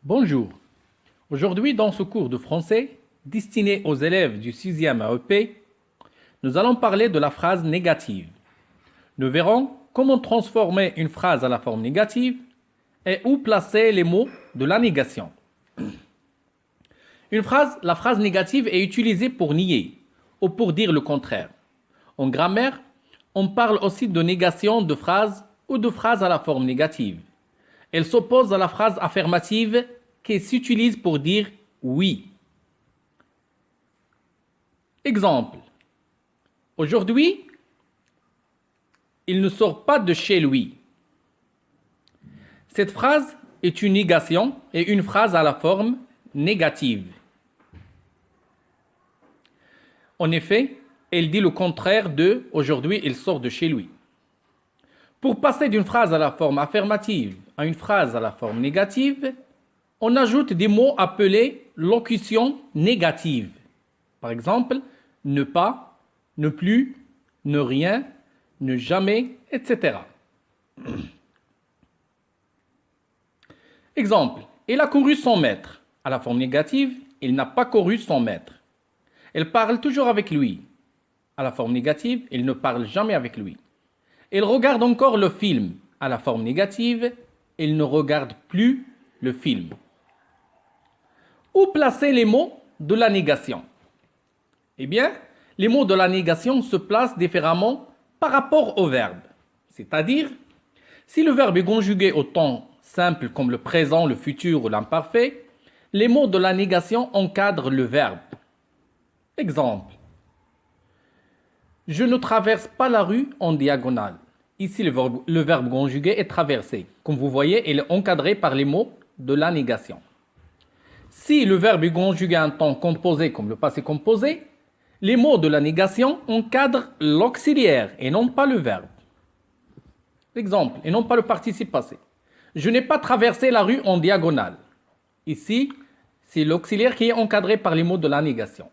Bonjour. Aujourd'hui, dans ce cours de français, destiné aux élèves du 6e AEP, nous allons parler de la phrase négative. Nous verrons comment transformer une phrase à la forme négative et où placer les mots de la négation. La phrase négative est utilisée pour nier ou pour dire le contraire. En grammaire, on parle aussi de négation de phrase ou de phrase à la forme négative. Elle s'oppose à la phrase affirmative qui s'utilise pour dire oui. Exemple. Aujourd'hui, il ne sort pas de chez lui. Cette phrase est une négation et une phrase à la forme négative. En effet, elle dit le contraire de « aujourd'hui, il sort de chez lui ». Pour passer d'une phrase à la forme affirmative à une phrase à la forme négative, on ajoute des mots appelés locution négative. Par exemple, ne pas, ne plus, ne rien, ne jamais, etc. Exemple, il a couru son maître. À la forme négative, il n'a pas couru son maître. Elle parle toujours avec lui. À la forme négative, il ne parle jamais avec lui. Il regarde encore le film. À la forme négative, il ne regarde plus le film. Où placer les mots de la négation? Eh bien, les mots de la négation se placent différemment par rapport au verbe. C'est-à-dire, si le verbe est conjugué au temps simple comme le présent, le futur ou l'imparfait, les mots de la négation encadrent le verbe. Exemple. Je ne traverse pas la rue en diagonale. Ici, le verbe conjugué est traversé. Comme vous voyez, il est encadré par les mots de la négation. Si le verbe est conjugué à un temps composé comme le passé composé, les mots de la négation encadrent l'auxiliaire et non pas le verbe. Exemple, et non pas le participe passé. Je n'ai pas traversé la rue en diagonale. Ici, c'est l'auxiliaire qui est encadré par les mots de la négation.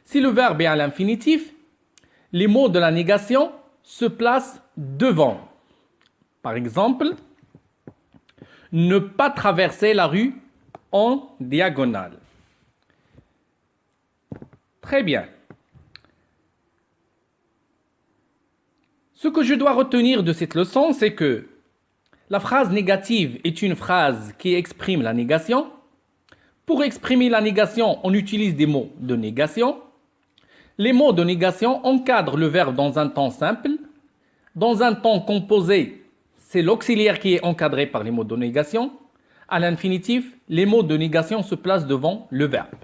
Si le verbe est à l'infinitif, les mots de la négation se placent devant. Par exemple, ne pas traverser la rue en diagonale. Très bien. Ce que je dois retenir de cette leçon, c'est que la phrase négative est une phrase qui exprime la négation. Pour exprimer la négation, on utilise des mots de négation. Les mots de négation encadrent le verbe dans un temps simple. Dans un temps composé, c'est l'auxiliaire qui est encadré par les mots de négation. À l'infinitif, les mots de négation se placent devant le verbe.